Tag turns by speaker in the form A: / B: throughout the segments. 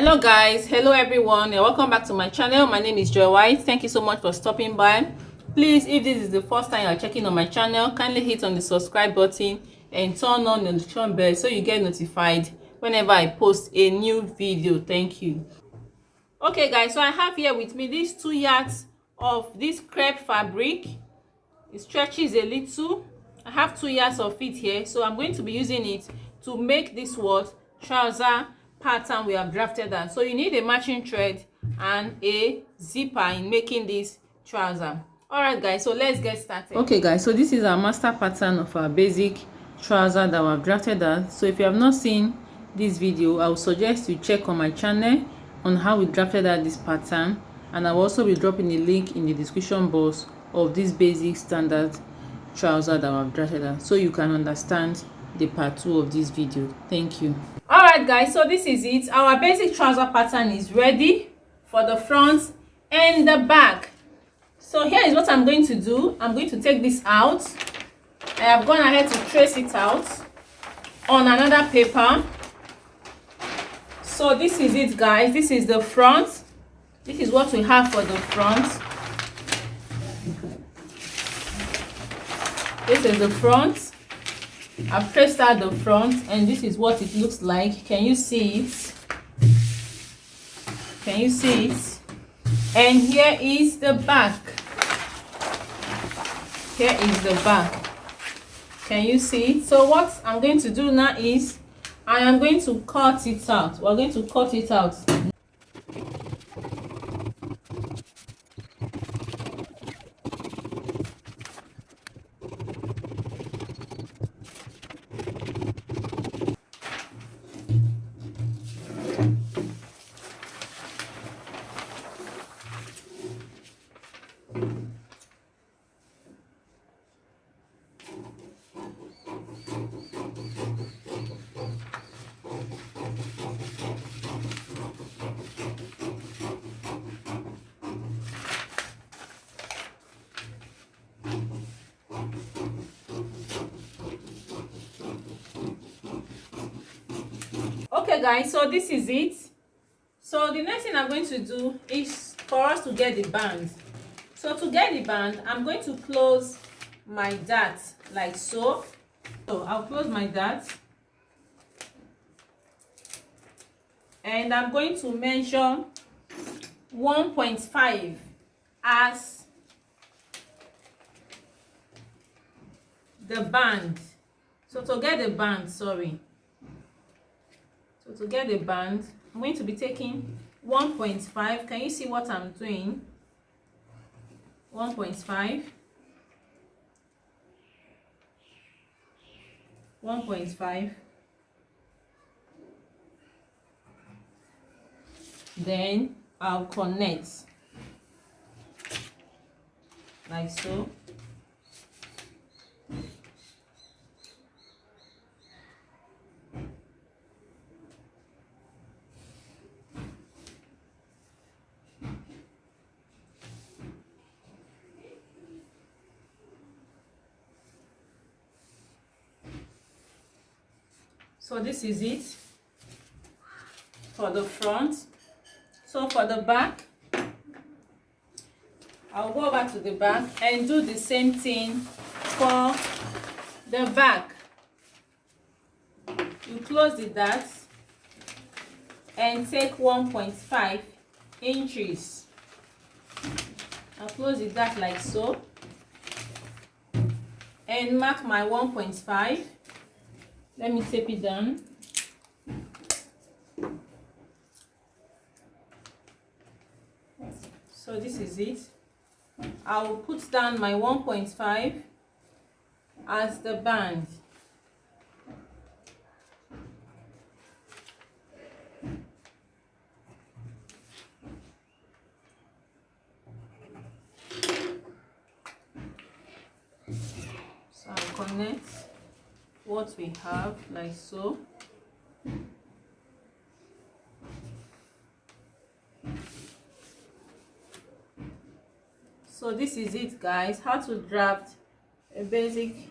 A: Hello guys, hello everyone, and welcome back to my channel. My name is Joy White. Thank you so much for stopping by. Please, if this is the first time you are checking on my channel, kindly hit on the subscribe button and turn on the notification bell so you get notified whenever I post a new video. Thank you. Okay guys, so I have here with me these 2 yards of this crepe fabric. It stretches a little. I have 2 yards of it here, so I'm going to be using it to make this trouser pattern we have drafted on. So you need a matching thread and a zipper in making this trouser. All right guys, so let's get started. Okay guys, so this is our master pattern of our basic trouser that we have drafted on. So if you have not seen this video, I would suggest you check on my channel on how we drafted out this pattern, and I will also be dropping a link in the description box of this basic standard trouser that I've drafted out, so you can understand the part 2 of this video. Thank you. All right guys, so this is it. Our basic trouser pattern is ready for the front and the back. So here is what I'm going to do. I'm going to take this out. I have gone ahead to trace it out on another paper. So this is it guys. This is the front. This is what we have for the front. This is the front. I've traced out the front, and this is what it looks like. Can you see it? Can you see it? And here is the back. Here is the back. Can you see it? So what I'm going to do now is I am going to cut it out. We're going to cut it out. Okay guys, so this is it. So the next thing I'm going to do is for us to get the band. So to get the band, I'm going to close my dart like so. So I'll close my dart, and I'm going to measure 1.5 as the band. So to get the band, to get the band, I'm going to be taking 1.5. Can you see what I'm doing? 1.5. 1.5. Then I'll connect like so. So this is it for the front. So for the back, I'll go over to the back and do the same thing for the back. You close the dart and take 1.5 inches. I'll close the dart like so and mark my 1.5. Let me tape it down. So this is it. I will put down my 1.5 as the band. So I'll connect what we have like so. So this is it guys, how to draft a basic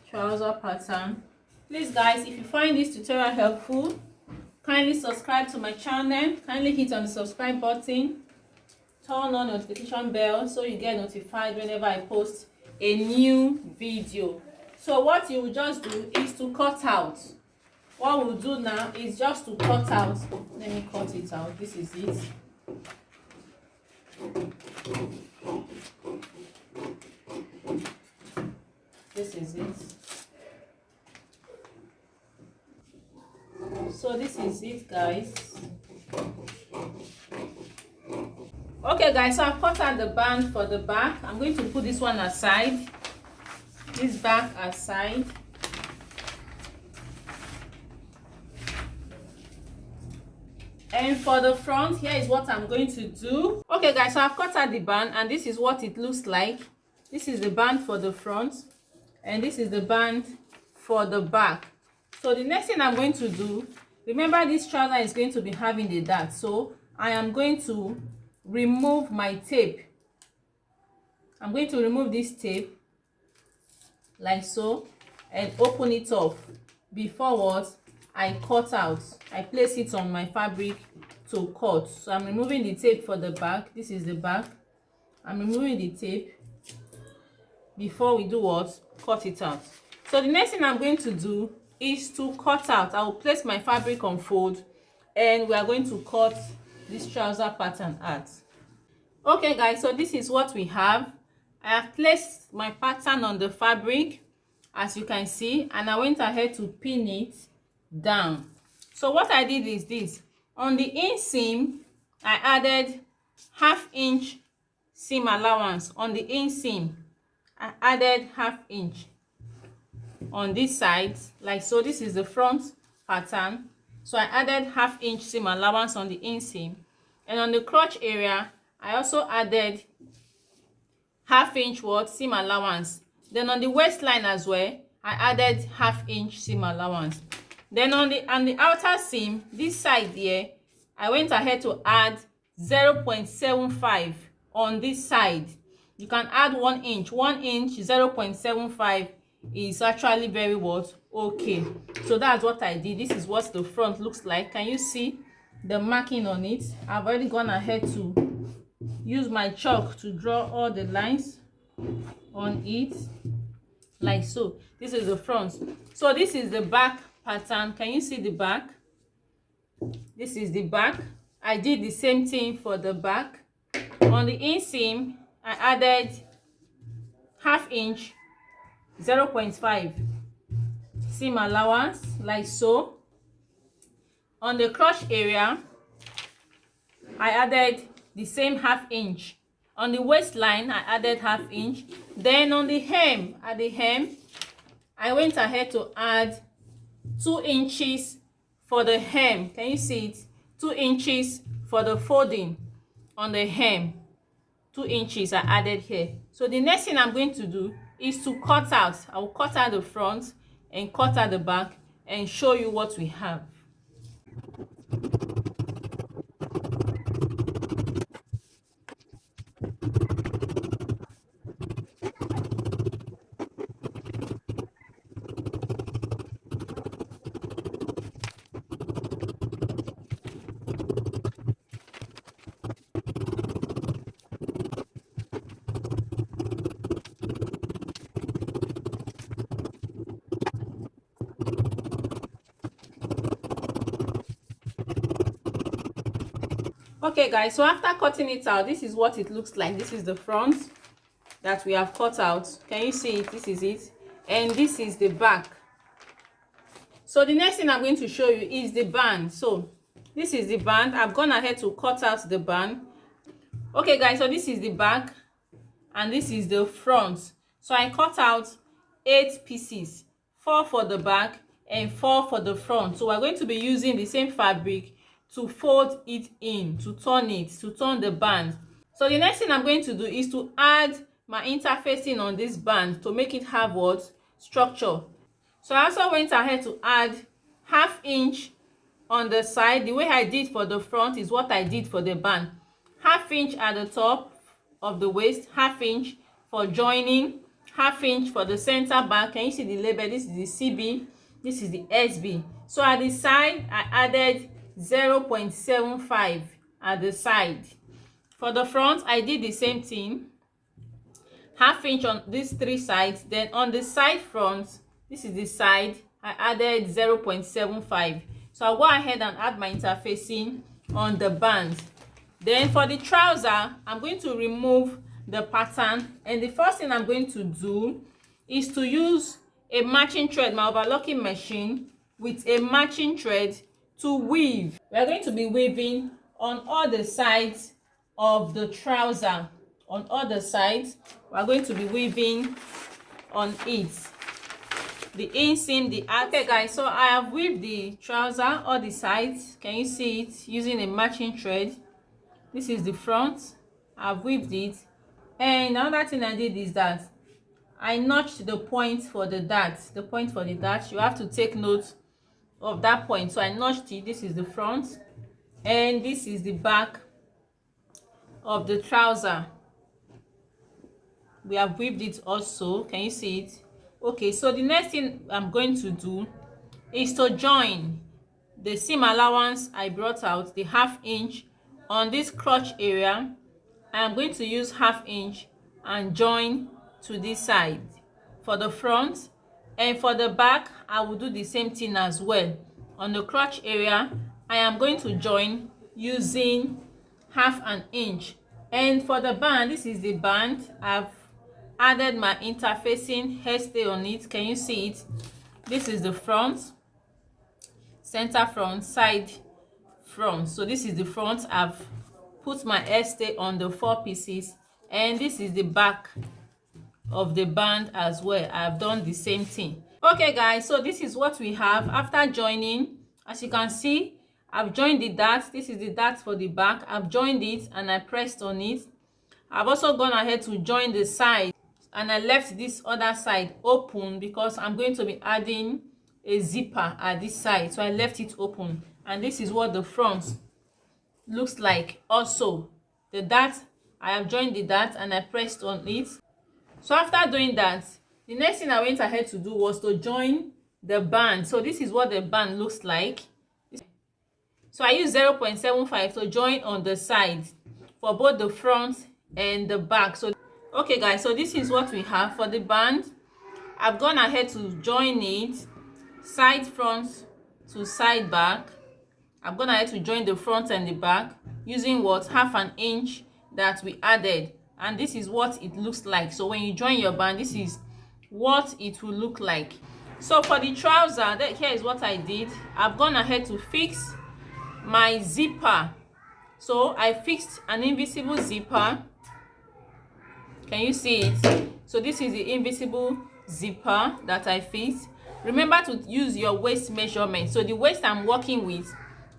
A: trouser pattern. Please guys, if you find this tutorial helpful, kindly subscribe to my channel. Kindly hit on the subscribe button, turn on notification bell so you get notified whenever I post a new video. So what you will just do is to cut out. What we'll do now is just to cut out. Let me cut it out. This is it. This is it. So this is it, guys. Okay guys, so I've cut out the band for the back. I'm going to put this one aside, this back aside. And for the front, here is what I'm going to do. Okay guys, so I've cut out the band and this is what it looks like. This is the band for the front and this is the band for the back. So the next thing I'm going to do, remember this trouser is going to be having the dart, so I am going to remove my tape. I'm going to remove this tape like so and open it off before what I cut out. I place it on my fabric to cut. So I'm removing the tape for the back. This is the back. I'm removing the tape before we do what? Cut it out. So the next thing I'm going to do is to cut out. I will place my fabric on fold and we are going to cut this trouser pattern out. Okay guys, so this is what we have. I have placed my pattern on the fabric as you can see, and I went ahead to pin it down. So what I did is this: on the inseam I added 1/2 inch seam allowance. On the inseam I added 1/2 inch on this side like so. This is the front pattern, so I added 1/2 inch seam allowance on the inseam, and on the crotch area I also added 1/2 inch what seam allowance. Then on the waistline as well I added 1/2 inch seam allowance. Then on the outer seam, this side here, I went ahead to add 0.75 on this side. You can add 1 inch. 1 inch 0.75 is actually very what? Okay. So that's what I did. This is what the front looks like. Can you see the marking on it? I've already gone ahead to use my chalk to draw all the lines on it like so. This is the front. So this is the back pattern. Can you see the back? This is the back. I did the same thing for the back. On the inseam I added 1/2 inch 0.5 seam allowance like so. On the crotch area I added the same 1/2 inch. On the waistline I added 1/2 inch. Then on the hem, at the hem I went ahead to add 2 inches for the hem. Can you see it? 2 inches for the folding on the hem. 2 inches I added here. So the next thing I'm going to do is to cut out. I will cut out the front and cut out the back and show you what we have. Okay guys, so after cutting it out, this is what it looks like. This is the front that we have cut out. Can you see it? This is it, and this is the back. So the next thing I'm going to show you is the band. So this is the band. I've gone ahead to cut out the band. Okay guys, so this is the back and this is the front. So I cut out 8 pieces, 4 for the back and 4 for the front. So we're going to be using the same fabric to fold it in, to turn the band. So the next thing I'm going to do is to add my interfacing on this band to make it have what? Structure. So I also went ahead to add 1/2 inch on the side. The way I did for the front is what I did for the band. 1/2 inch at the top of the waist, 1/2 inch for joining, 1/2 inch for the center back. Can you see the label? This is the CB, this is the SB. So at the side I added 0.75 at the side. For the front, I did the same thing, half inch on these three sides. Then on the side front, this is the side, I added 0.75. So I'll go ahead and add my interfacing on the band. Then for the trouser, I'm going to remove the pattern, and the first thing I'm going to do is to use a matching thread, my overlocking machine, with a matching thread to weave. We are going to be weaving on all the sides of the trouser. On all the sides, we are going to be weaving on it, the inseam, the outer. Okay guys, so I have weaved the trouser all the sides. Can you see it? Using a matching thread. This is the front. I've weaved it. And another thing I did is that I notched the point for the dart. The point for the dart, you have to take note of that point. So I notched it. This is the front, and this is the back of the trouser. We have weaved it also. Can you see it? Okay, so the next thing I'm going to do is to join the seam allowance I brought out, the half inch on this crotch area. I am going to use half inch and join to this side for the front, and for the back I will do the same thing as well. On the crotch area, I am going to join using half an inch. And for the band, this is the band. I've added my interfacing hairstay on it. Can you see it? This is the front, center front, side front. So this is the front. I've put my hairstay on the 4 pieces, and this is the back of the band as well. I've done the same thing. Okay guys, so this is what we have after joining. As you can see, I've joined the dart. This is the dart for the back. I've joined it and I pressed on it. I've also gone ahead to join the side, and I left this other side open because I'm going to be adding a zipper at this side. So I left it open, and this is what the front looks like. Also, the dart, I have joined the dart and I pressed on it. So after doing that, the next thing I went ahead to do was to join the band. So this is what the band looks like. So I used 0.75 to join on the side for both the front and the back. So okay guys, so this is what we have for the band. I've gone ahead to join it side front to side back. I'm gonna have to join the front and the back using what, half an inch that we added, and this is what it looks like. So when you join your band, this is what it will look like. So for the trouser, here is what I did. I've gone ahead to fix my zipper. So I fixed an invisible zipper. Can you see it? So this is the invisible zipper that I fixed. Remember to use your waist measurement. So the waist I'm working with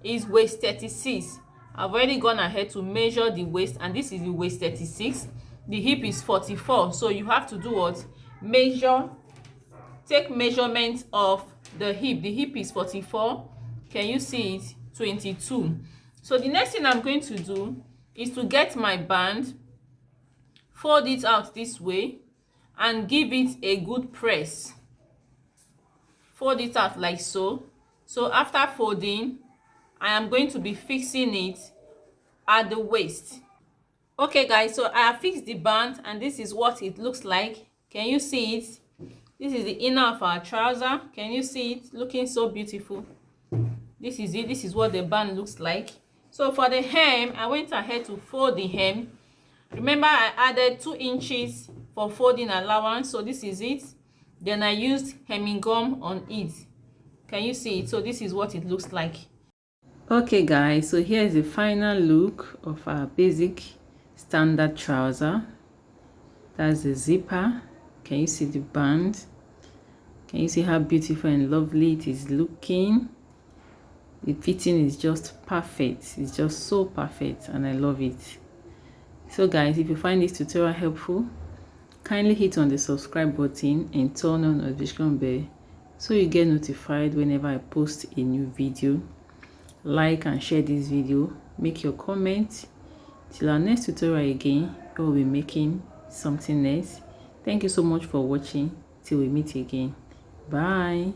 A: is waist 36. I've already gone ahead to measure the waist, and this is the waist 36. The hip is 44. So you have to do what? Measure, take measurement of the hip. The hip is 44. Can you see it? 22. So the next thing I'm going to do is to get my band, fold it out this way, and give it a good press. Fold it out like so. So after folding, I am going to be fixing it at the waist. Okay guys, so I have fixed the band, and this is what it looks like. Can you see it? This is the inner of our trouser. Can you see it? Looking so beautiful. This is it. This is what the band looks like. So for the hem, I went ahead to fold the hem. Remember, I added 2 inches for folding allowance. So this is it. Then I used hemming gum on it. Can you see it? So this is what it looks like. Okay guys, so here is the final look of our basic standard trouser. That's the zipper. Can you see the band? Can you see how beautiful and lovely it is looking? The fitting is just perfect. It's just so perfect, and I love it. So guys, if you find this tutorial helpful, kindly hit on the subscribe button and turn on notification bell so you get notified whenever I post a new video. Like and share this video. Make your comment. Till our next tutorial again, we will be making something else. Thank you so much for watching. Till we meet again. Bye.